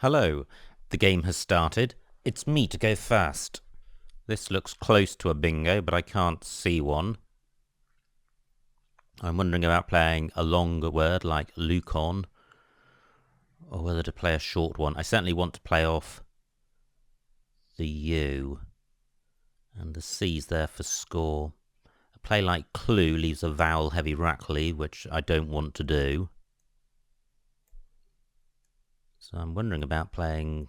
Hello, the game has started. It's me to go first. This looks close to a bingo, but I can't see one. I'm wondering about playing a longer word like Lucon, or whether to play a short one. I certainly want to play off the U, and the C's there for score. A play like Clue leaves a vowel-heavy rackleave, which I don't want to do. So I'm wondering about playing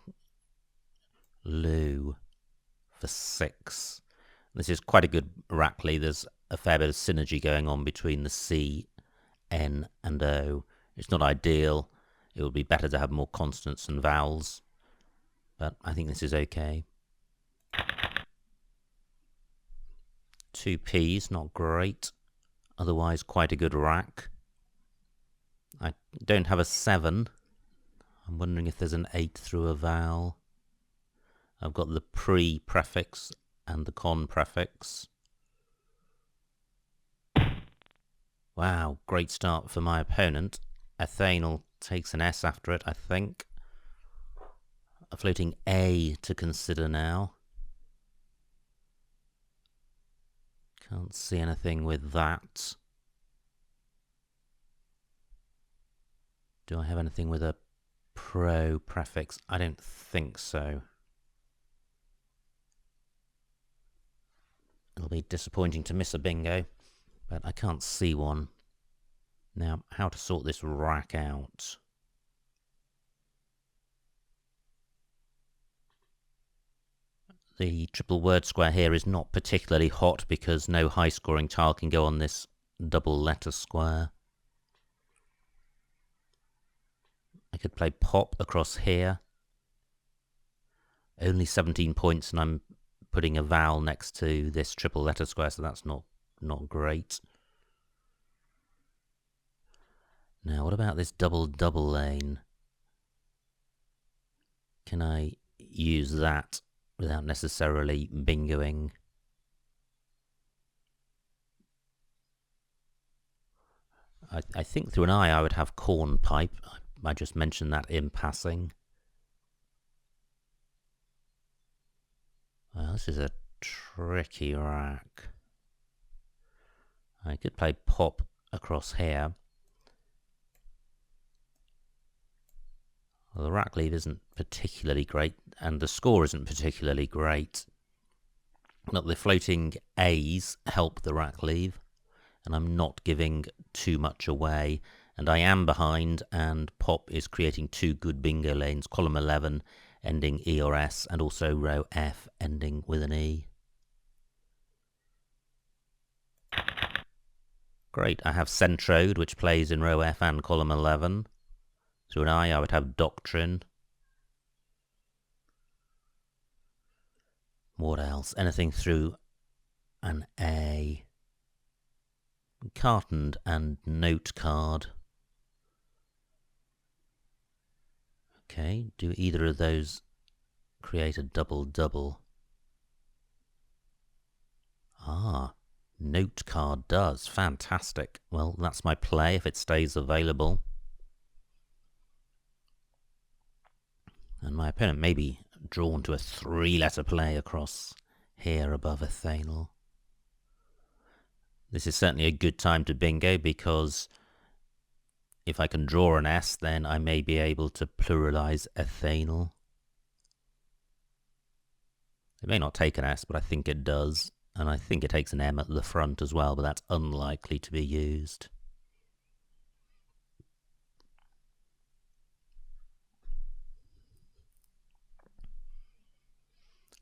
Lou for 6. This is quite a good rackleave. There's a fair bit of synergy going on between the C, N and O. It's not ideal. It would be better to have more consonants and vowels, but I think this is okay. 2 P's, not great. Otherwise quite a good rack. I don't have a 7. I'm wondering if there's an 8 through a vowel. I've got the pre-prefix and the con prefix. Wow, great start for my opponent. Athanal takes an S after it, I think. A floating A to consider now. Can't see anything with that. Do I have anything with a pro prefix? I don't think so. It'll be disappointing to miss a bingo, but I can't see one. Now, how to sort this rack out? The triple word square here is not particularly hot because no high-scoring child can go on this double letter square. I could play pop across here. Only 17 points, and I'm putting a vowel next to this triple letter square, so that's not great. Now, what about this double lane? Can I use that without necessarily bingoing? I think through an I would have cornpipe. I just mentioned that in passing. Well, this is a tricky rack. I could play pop across here. Well, the rackleave isn't particularly great, and the score isn't particularly great. But the floating A's help the rackleave, and I'm not giving too much away. And I am behind, and pop is creating 2 good bingo lanes. Column 11 ending E or S, and also row F ending with an E. Great, I have Centrode, which plays in row F and column 11. Through an I would have Doctrine. What else? Anything through an A. Cartoned and Note Card. Okay, do either of those create a double-double? Ah, Note Card does. Fantastic. Well, that's my play if it stays available. And my opponent may be drawn to a 3-letter play across here above Athanal. This is certainly a good time to bingo, because if I can draw an S, then I may be able to pluralize Athanal. It may not take an S, but I think it does. And I think it takes an M at the front as well, but that's unlikely to be used.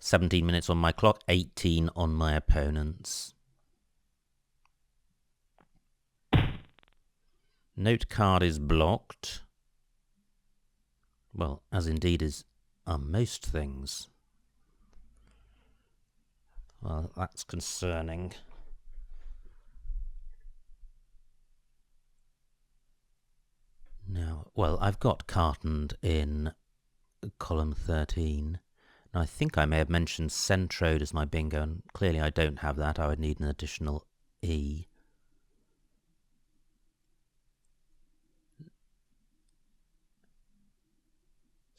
"17 minutes on my clock, 18 on my opponent's." Note card is blocked. Well, as indeed are most things. Well, that's concerning. Now, well, I've got cartoned in column 13. Now, I think I may have mentioned Centrode as my bingo, and clearly I don't have that. I would need an additional E.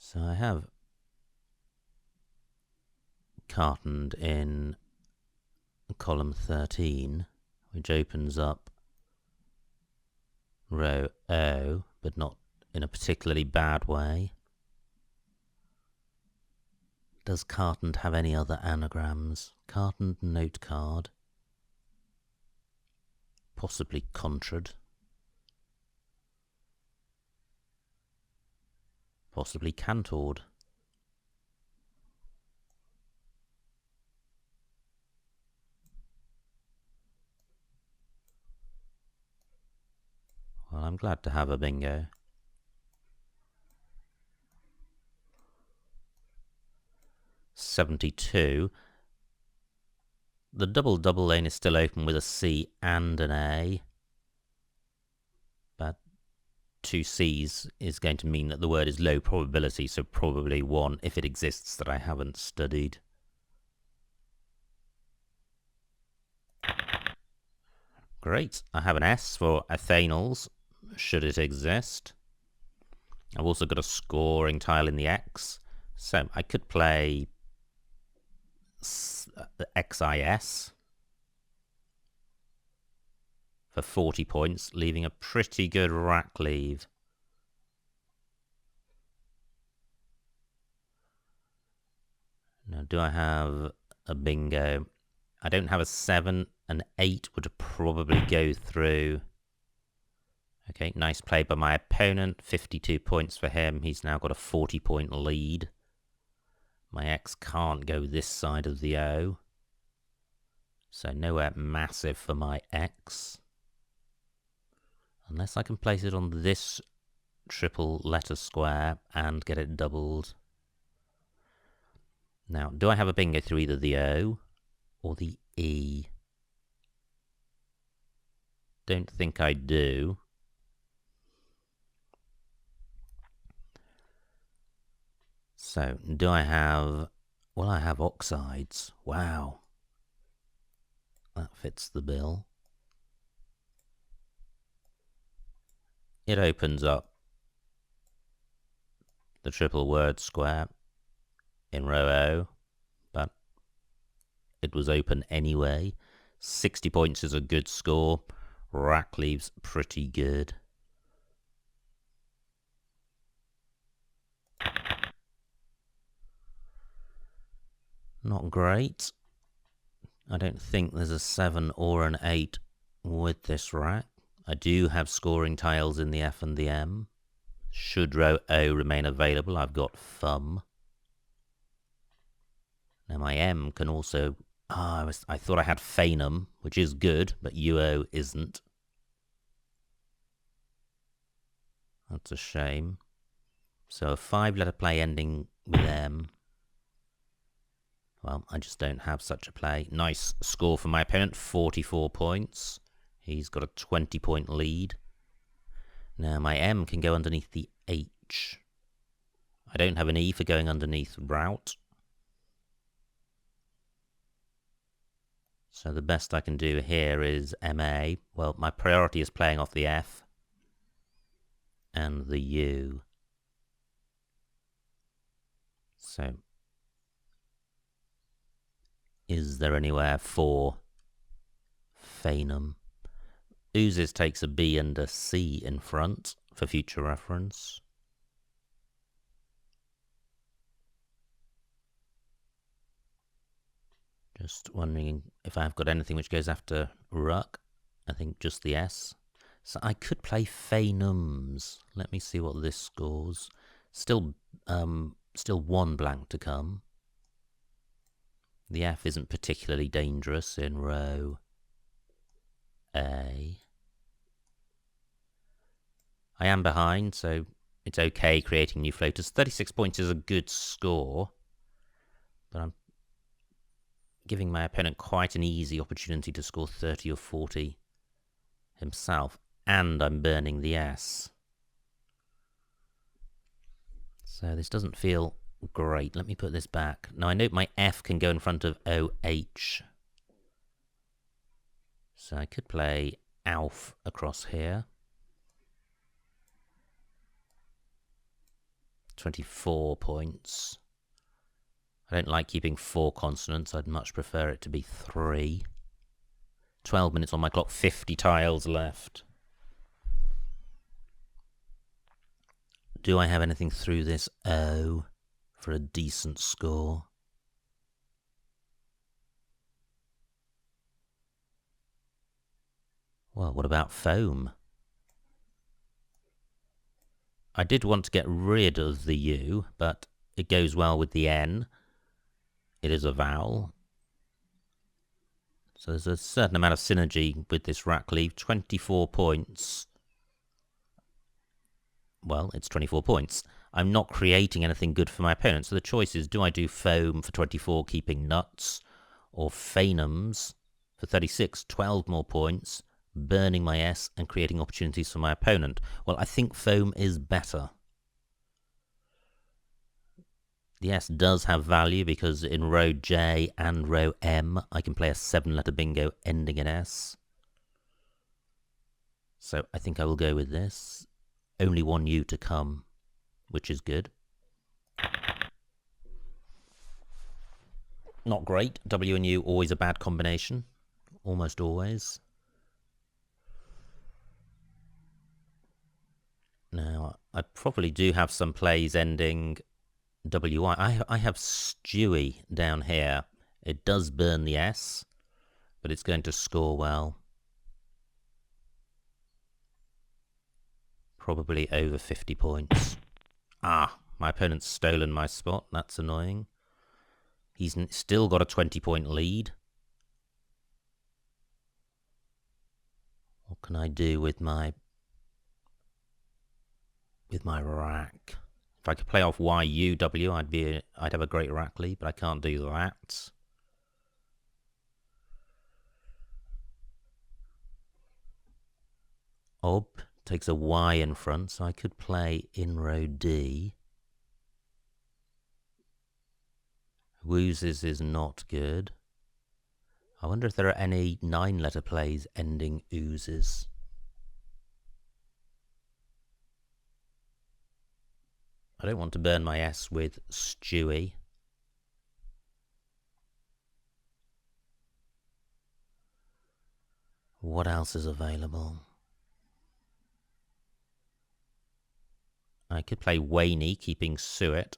So I have cartoned in column 13, which opens up row O, but not in a particularly bad way. Does cartoned have any other anagrams? Cartoned note card. Possibly contrad. Possibly cantored. Well, I'm glad to have a bingo. $72. The double lane is still open with a C and an A. But 2 C's is going to mean that the word is low probability, so probably one if it exists that I haven't studied. Great. I have an S for Athanals, should it exist. I've also got a scoring tile in the X, so I could play XIS for 40 points, leaving a pretty good rack leave. Now, do I have a bingo? I don't have a 7. An 8 would probably go through. Okay, nice play by my opponent. 52 points for him. He's now got a 40-point lead. My X can't go this side of the O. So nowhere massive for my X. Unless I can place it on this triple letter square and get it doubled. Now, do I have a bingo through either the O or the E? Don't think I do. So, do I have... Well, I have oxides. Wow. That fits the bill. It opens up the triple word square in row O, but it was open anyway. 60 points is a good score. Rack leaves pretty good. Not great. I don't think there's a 7 or an 8 with this rack. I do have scoring tiles in the F and the M. Should row O remain available, I've got thumb. Now my M can also... I thought I had phanum, which is good, but UO isn't. That's a shame. So a 5-letter play ending with M. Well, I just don't have such a play. Nice score for my opponent, 44 points. He's got a 20-point lead. Now my M can go underneath the H. I don't have an E for going underneath route. So the best I can do here is MA. Well, my priority is playing off the F and the U. So, is there anywhere for phanum? Oozes takes a B and a C in front for future reference. Just wondering if I've got anything which goes after ruck. I think just the S. So I could play phanums. Let me see what this scores. Still 1 blank to come. The F isn't particularly dangerous in row A. I am behind, so it's okay creating new floaters. 36 points is a good score, but I'm giving my opponent quite an easy opportunity to score 30 or 40 himself, and I'm burning the S. So this doesn't feel great. Let me put this back. Now I note my F can go in front of OH. So I could play Alf across here. 24 points. I don't like keeping 4 consonants. I'd much prefer it to be 3. 12 minutes on my clock, 50 tiles left. Do I have anything through this O for a decent score? Well, what about foam? I did want to get rid of the U, but it goes well with the N. It is a vowel. So there's a certain amount of synergy with this rack leave. 24 points. Well, it's 24 points. I'm not creating anything good for my opponent. So the choice is, do I do foam for 24, keeping nuts, or phanums for 36, 12 more points, burning my S and creating opportunities for my opponent? Well, I think foam is better. The S does have value because in row J and row M, I can play a 7-letter bingo ending in S. So I think I will go with this. Only one U to come, which is good. Not great. W and U, always a bad combination. Almost always. Now, I probably do have some plays ending WI. I have Stewie down here. It does burn the S, but it's going to score well. Probably over 50 points. Ah, my opponent's stolen my spot. That's annoying. He's still got a 20-point lead. What can I do with my rack? If I could play off YUW, I'd have a great rack lead, but I can't do that. Ob takes a Y in front, so I could play in row D. Woozes is not good. I wonder if there are any 9-letter plays ending oozes. I don't want to burn my S with Stewie. What else is available? I could play Waney, keeping Suet.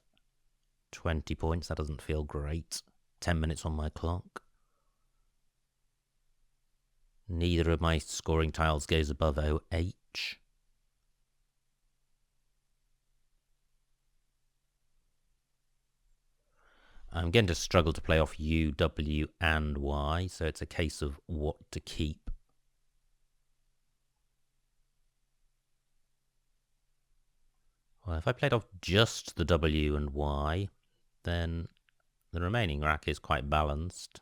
20 points, that doesn't feel great. 10 minutes on my clock. Neither of my scoring tiles goes above OH. I'm going to struggle to play off U, W, and Y, so it's a case of what to keep. Well, if I played off just the W and Y, then the remaining rack is quite balanced.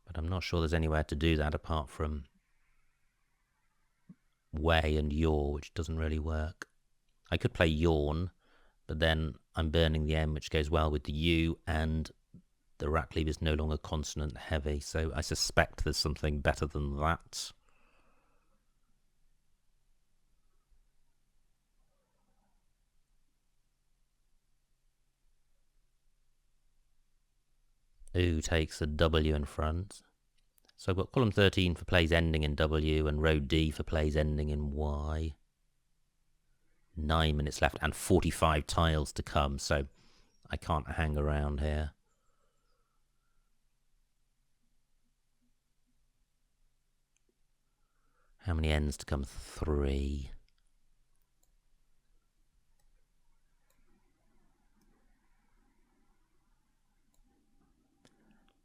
But I'm not sure there's anywhere to do that apart from way and yaw, which doesn't really work. I could play yawn, but then I'm burning the M, which goes well with the U, and the rack leave is no longer consonant heavy, so I suspect there's something better than that. U takes a W in front. So I've got column 13 for plays ending in W and row D for plays ending in Y. 9 minutes left and 45 tiles to come, so I can't hang around here. How many ends to come? 3.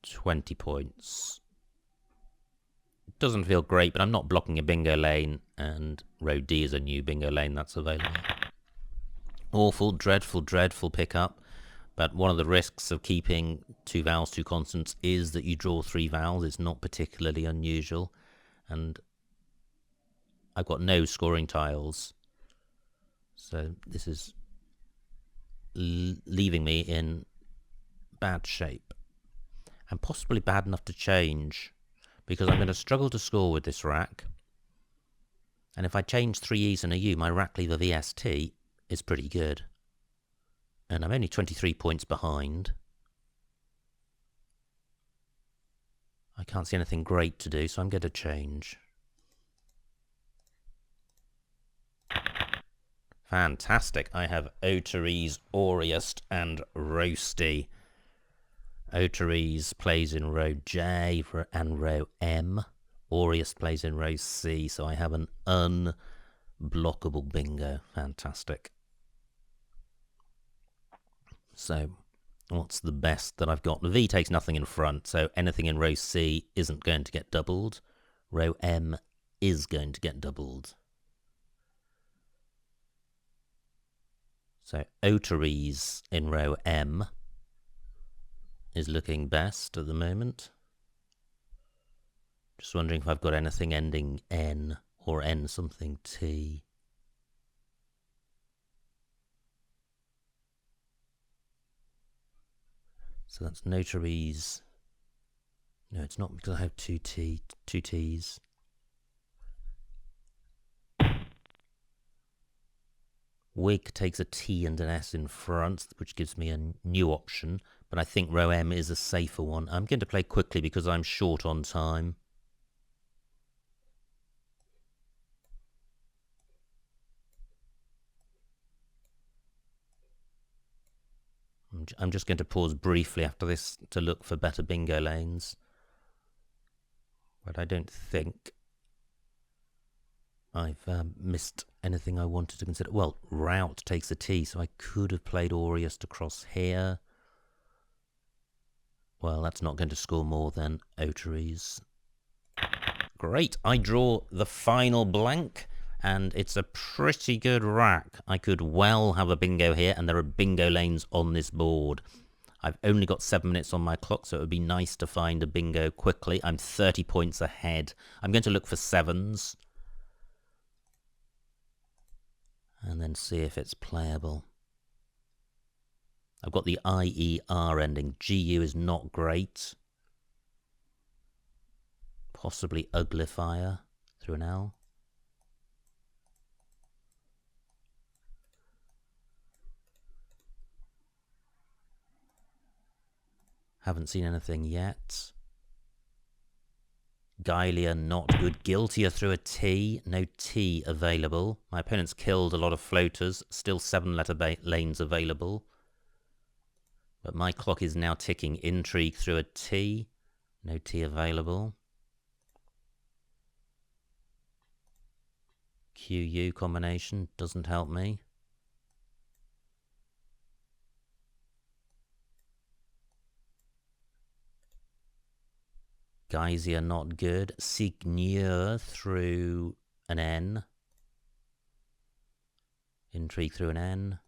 $20 points. Doesn't feel great, but I'm not blocking a bingo lane, and row D is a new bingo lane that's available. Awful, dreadful, dreadful pickup, but one of the risks of keeping 2 vowels, 2 consonants is that you draw 3 vowels. It's not particularly unusual, and I've got no scoring tiles, so this is leaving me in bad shape, and possibly bad enough to change, because I'm going to struggle to score with this rack. And if I change 3 E's and a U, my rack lever VST is pretty good. And I'm only 23 points behind. I can't see anything great to do, so I'm going to change. Fantastic. I have Otaries, Auriest, and Roasty. Otaries plays in row J and row M. Auriest plays in row C, so I have an unblockable bingo. Fantastic. So, what's the best that I've got? The V takes nothing in front, so anything in row C isn't going to get doubled. Row M is going to get doubled. So, Otaries in row M is looking best at the moment. Just wondering if I've got anything ending N or N something T. So that's Notaries. No, it's not because I have two T's. Wig takes a T and an S in front, which gives me a new option. But I think row M is a safer one. I'm going to play quickly because I'm short on time. I'm just going to pause briefly after this to look for better bingo lanes. But I don't think I've missed anything I wanted to consider. Well, route takes a T, so I could have played Auriest across here. Well, that's not going to score more than Otaries. Great, I draw the final blank, and it's a pretty good rack. I could well have a bingo here, and there are bingo lanes on this board. I've only got 7 minutes on my clock, so it would be nice to find a bingo quickly. I'm 30 points ahead. I'm going to look for sevens and then see if it's playable. I've got the IER ending. GU is not great. Possibly uglifier through an L. Haven't seen anything yet. Gailia, not good. Guiltier through a T. No T available. My opponent's killed a lot of floaters. Still 7-letter lanes available. But my clock is now ticking. Intrigue through a T. No T available. QU combination doesn't help me. Geysir not good. Signeur through an N. Intrigue through an N.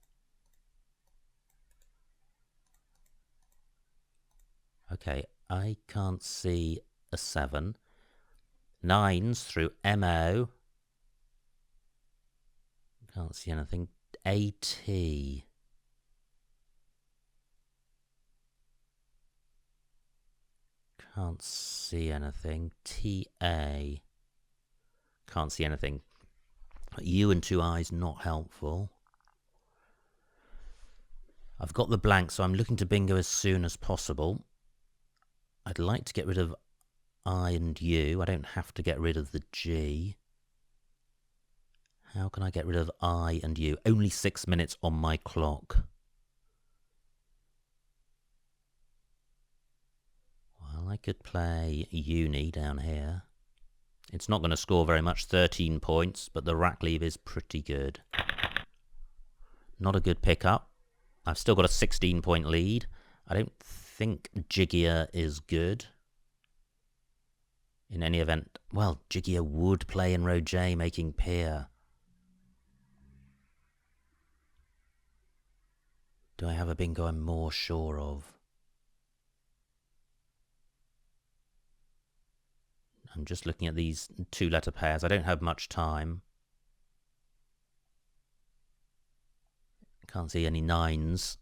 Okay, I can't see a 7. 9s through MO. Can't see anything. AT. Can't see anything. TA. Can't see anything. U and 2 I's not helpful. I've got the blank, so I'm looking to bingo as soon as possible. I'd like to get rid of I and U. I don't have to get rid of the G. How can I get rid of I and U? Only 6 minutes on my clock. Well, I could play Uni down here. It's not going to score very much, 13 points, but the rack leave is pretty good. Not a good pickup. I've still got a 16-point lead. I don't think Jiggier is good. In any event, well, Jiggier would play in row J, making pair. Do I have a bingo I'm more sure of? I'm just looking at these 2-letter pairs. I don't have much time. Can't see any 9s.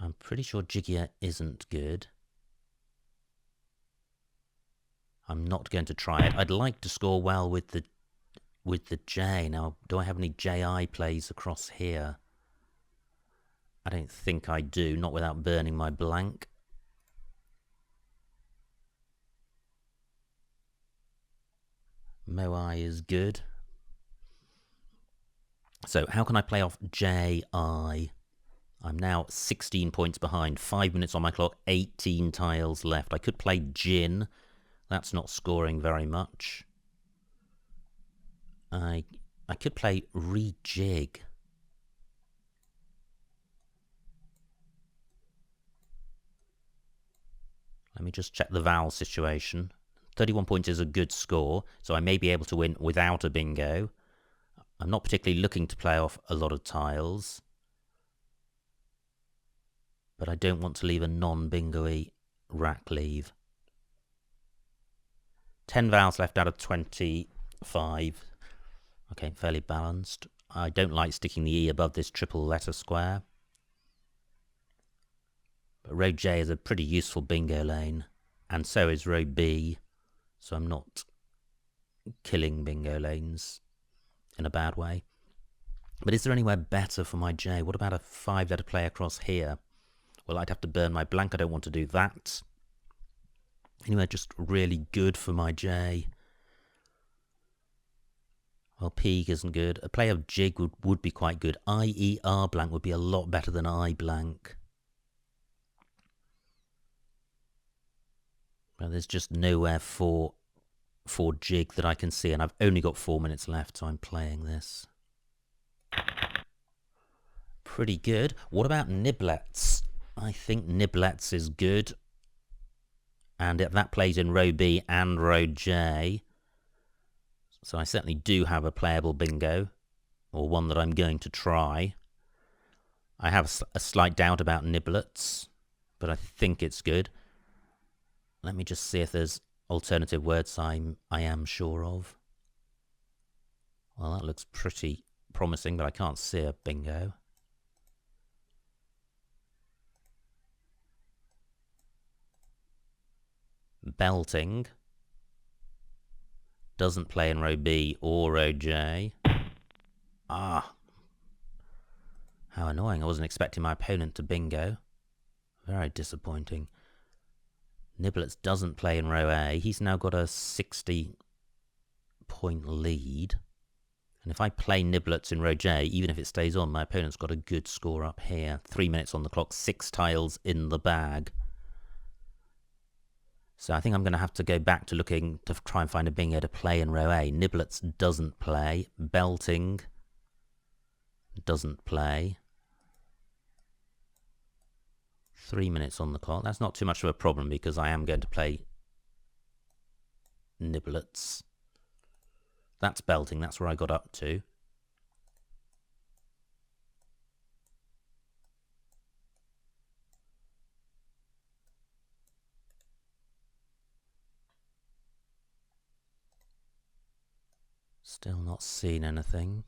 I'm pretty sure Jiggier isn't good. I'm not going to try it. I'd like to score well with the J. Now, do I have any JI plays across here? I don't think I do, not without burning my blank. Moai is good. So how can I play off JI? I'm now 16 points behind, 5 minutes on my clock, 18 tiles left. I could play Jin. That's not scoring very much. I could play rejig. Let me just check the vowel situation. 31 points is a good score, so I may be able to win without a bingo. I'm not particularly looking to play off a lot of tiles, but I don't want to leave a non-bingo-y rack leave. 10 vowels left out of 25. Okay, fairly balanced. I don't like sticking the E above this triple letter square. But row J is a pretty useful bingo lane, and so is row B, so I'm not killing bingo lanes in a bad way. But is there anywhere better for my J? What about a 5-letter play across here? Well, I'd have to burn my blank. I don't want to do that. Anywhere just really good for my J? Well, Peak isn't good. A play of Jig would be quite good. IER blank would be a lot better than I blank. Well, there's just nowhere for Jig that I can see, and I've only got 4 minutes left, so I'm playing this. Pretty good. What about Niblets? I think Niblets is good. And that plays in row B and row J. So I certainly do have a playable bingo, or one that I'm going to try. I have a slight doubt about Niblets, but I think it's good. Let me just see if there's alternative words I am sure of. Well, that looks pretty promising, but I can't see a bingo. Belting doesn't play in row B or row J. Ah, how annoying. I wasn't expecting my opponent to bingo. Very disappointing. Niblets doesn't play in row A. He's now got a 60-point lead. And if I play Niblets in row J, even if it stays on, my opponent's got a good score up here. 3 minutes on the clock, 6 tiles in the bag. So I think I'm going to have to go back to looking to try and find a bingo to play in row A. Niblets doesn't play. Belting doesn't play. 3 minutes on the clock. That's not too much of a problem because I am going to play Niblets. That's Belting. That's where I got up to. Still not seen anything.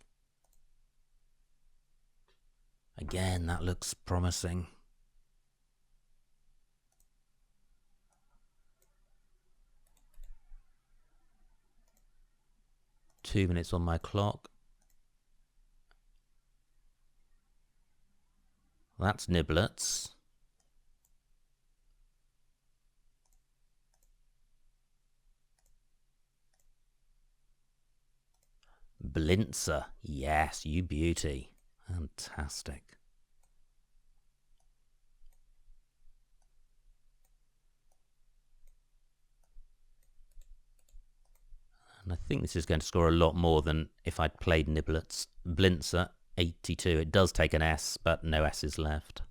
Again, that looks promising. Two minutes on my clock. That's Niblets. Blinzer. Yes, you beauty. Fantastic. And I think this is going to score a lot more than if I'd played Niblets. Blinzer, 82. It does take an S, but no S's left.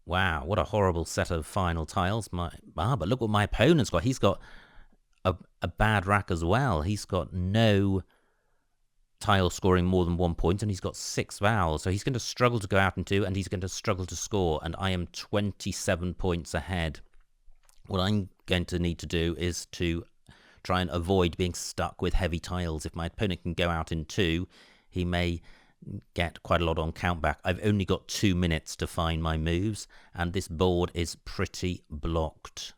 Wow, what a horrible set of final tiles. But look what my opponent's got. He's got a bad rack as well. He's got no tile scoring more than 1 point, and he's got 6 vowels. So he's going to struggle to go out in 2, and he's going to struggle to score. And I am 27 points ahead. What I'm going to need to do is to try and avoid being stuck with heavy tiles. If my opponent can go out in 2, he may get quite a lot on countback. I've only got 2 minutes to find my moves, and this board is pretty blocked.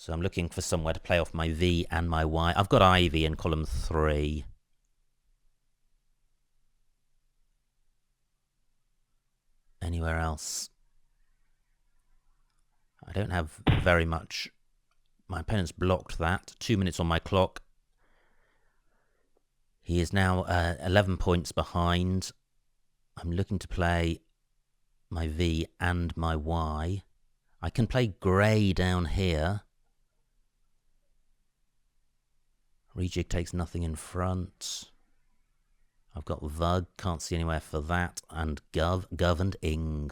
So I'm looking for somewhere to play off my V and my Y. I've got Ivy in column 3. Anywhere else? I don't have very much. My opponent's blocked that. 2 minutes on my clock. He is now 11 points behind. I'm looking to play my V and my Y. I can play grey down here. Rejig takes nothing in front. I've got Vug, can't see anywhere for that, and Gov and Ing.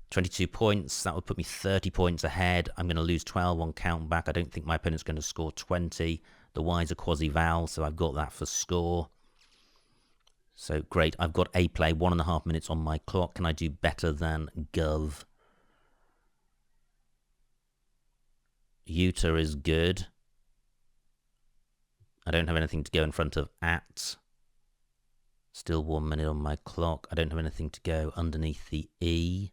22 points, that would put me 30 points ahead. I'm going to lose 12 on count back. I don't think my opponent's going to score 20. The Y's a quasi-vowel, so I've got that for score. So great, I've got a play, 1.5 minutes on my clock. Can I do better than Gov? Utah is good. I don't have anything to go in front of at. Still 1 minute on my clock. I don't have anything to go underneath the E.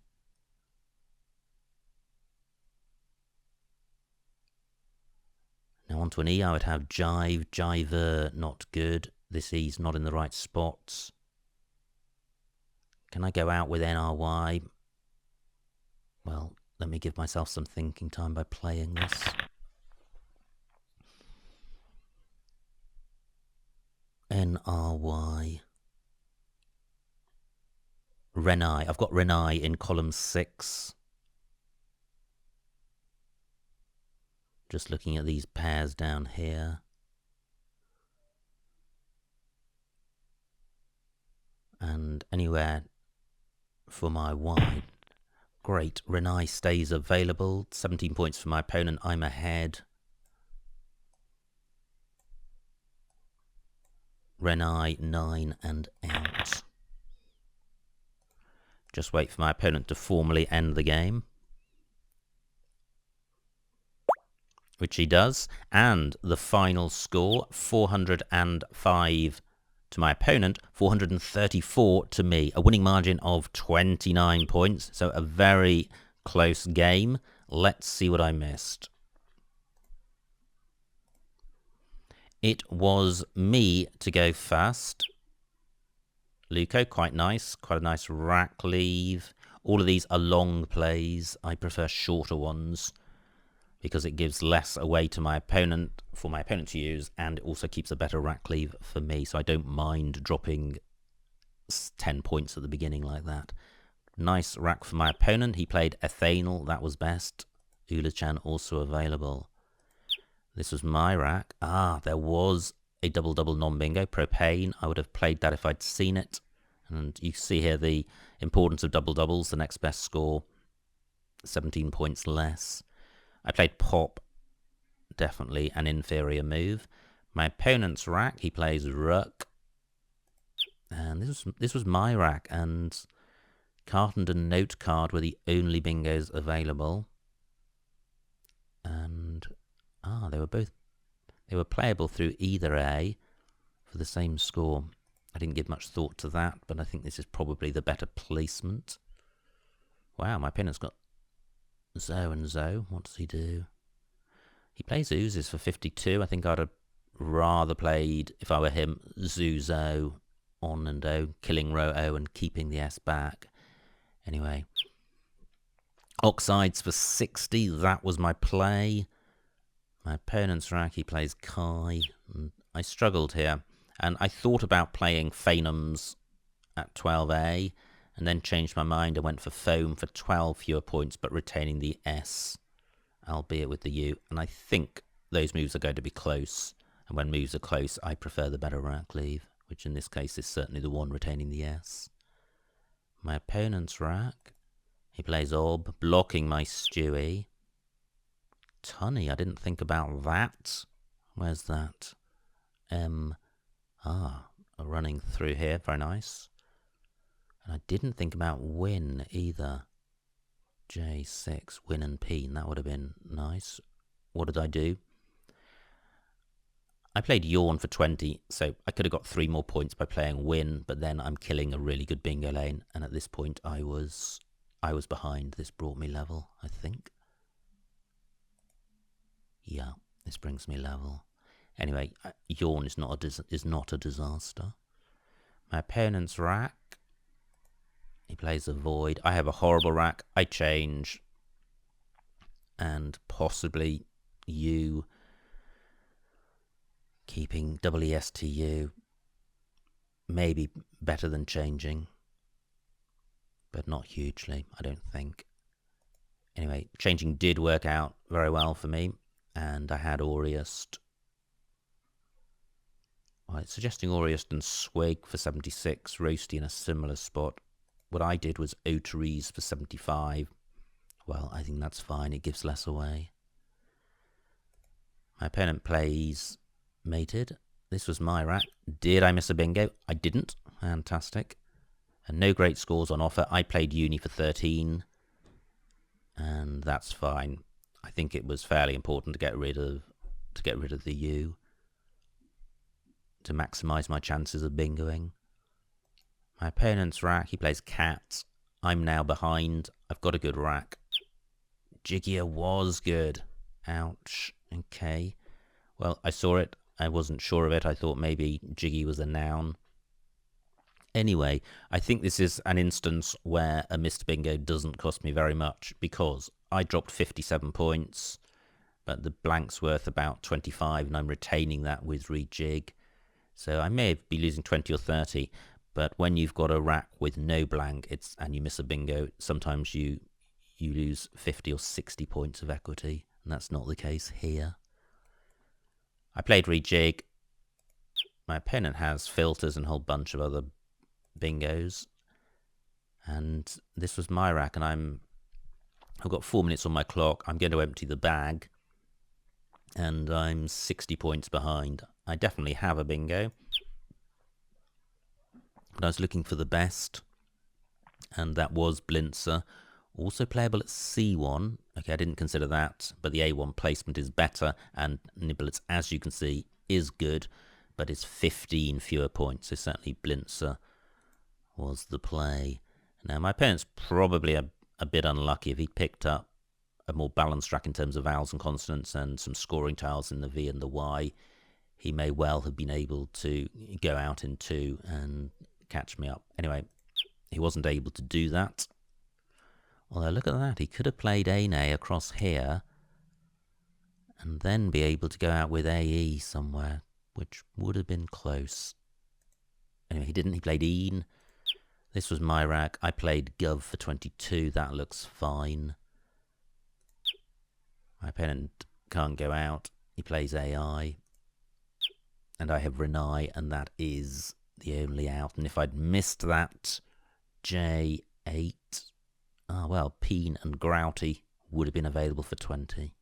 Now onto an E, I would have jive, jiver, not good. This E's not in the right spots. Can I go out with NRY? Well, let me give myself some thinking time by playing this. NRY. Renai. I've got Renai in column 6. Just looking at these pairs down here. And anywhere for my Y. Great, Renai stays available. 17 points for my opponent, I'm ahead. Renai, 9 and out. Just wait for my opponent to formally end the game. Which he does. And the final score, 405 to my opponent, 434 to me. A winning margin of 29 points. So a very close game. Let's see what I missed. It was me to go first. Luco, quite nice. Quite a nice rack leave. All of these are long plays. I prefer shorter ones because it gives less away to my opponent, for my opponent to use, and it also keeps a better rack leave for me, so I don't mind dropping 10 points at the beginning like that. Nice rack for my opponent. He played Ethanol, that was best. Ula-chan also available. This was my rack. Ah, there was a double-double non-bingo, propane. I would have played that if I'd seen it. And you see here the importance of double-doubles, the next best score, 17 points less. I played pop, definitely an inferior move. My opponent's rack, he plays rook. And this was my rack, and Cartend and Note card were the only bingos available. And they were playable through either A for the same score. I didn't give much thought to that, but I think this is probably the better placement. Wow, my opponent's got Zo and Zo. What does he do? He plays oozes for 52. I think I'd have rather played, if I were him, Zuzo on and O, killing row O and keeping the S back. Anyway, Oxides for 60. That was my play. My opponent's rack, he plays Kai. I struggled here, and I thought about playing Phanums at 12A, and then changed my mind and went for Foam for 12 fewer points, but retaining the S, albeit with the U. And I think those moves are going to be close. And when moves are close, I prefer the better rack leave, which in this case is certainly the one retaining the S. My opponent's rack, he plays Ob, blocking my Stewie. Tunny, I didn't think about that. Where's that? Running through here, very nice. And I didn't think about win either. J6, win and Peen, that would have been nice. What did I do? I played Yawn for 20, so I could have got 3 more points by playing win, but then I'm killing a really good bingo lane, and at this point I was I was behind. This brought me level, I think. Yeah, this brings me level. Anyway, yawn is not a disaster. My opponent's rack. He plays a void. I have a horrible rack. I change. And possibly you keeping WESTU. Maybe better than changing. But not hugely, I don't think. Anyway, changing did work out very well for me. And I had Auriest. Right, suggesting Auriest and Swig for 76. Roasty in a similar spot. What I did was Otaries for 75. Well, I think that's fine. It gives less away. My opponent plays Mated. This was my rack. Did I miss a bingo? I didn't. Fantastic. And no great scores on offer. I played Uni for 13. And that's fine. I think it was fairly important to get rid of the U to maximise my chances of bingoing. My opponent's rack, he plays Cat. I'm now behind. I've got a good rack. Jiggier was good. Ouch. Okay. Well, I saw it. I wasn't sure of it. I thought maybe Jiggy was a noun. Anyway, I think this is an instance where a missed bingo doesn't cost me very much because I dropped 57 points, but the blank's worth about 25 and I'm retaining that with rejig. So I may be losing 20 or 30, but when you've got a rack with no blank and you miss a bingo, sometimes you lose 50 or 60 points of equity, and that's not the case here. I played rejig. My opponent has filters and a whole bunch of other bingos, and this was my rack, and I've got 4 minutes on my clock. I'm going to empty the bag, and I'm 60 points behind. I definitely have a bingo, but I was looking for the best, and that was Blinzer. Also playable at C1. Okay, I didn't consider that, but the A1 placement is better, and Niblets, as you can see, is good, but it's 15 fewer points, so certainly Blinzer was the play. Now, my opponent's probably a bit unlucky. If he picked up a more balanced track in terms of vowels and consonants and some scoring tiles in the V and the Y, he may well have been able to go out in 2 and catch me up. Anyway, he wasn't able to do that. Although, look at that. He could have played Ane across here and then be able to go out with AE somewhere, which would have been close. Anyway, he didn't. He played Een. This was my rack. I played Gov for 22. That looks fine. My opponent can't go out. He plays AI. And I have Renai, and that is the only out. And if I'd missed that J8, well, Peen and Grouty would have been available for 20.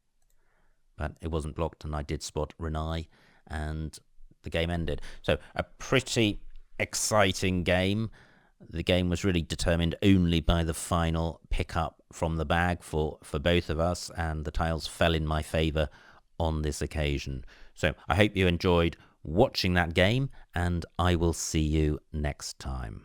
But it wasn't blocked, and I did spot Renai, and the game ended. So a pretty exciting game. The game was really determined only by the final pickup from the bag for both of us, and the tiles fell in my favour on this occasion. So I hope you enjoyed watching that game, and I will see you next time.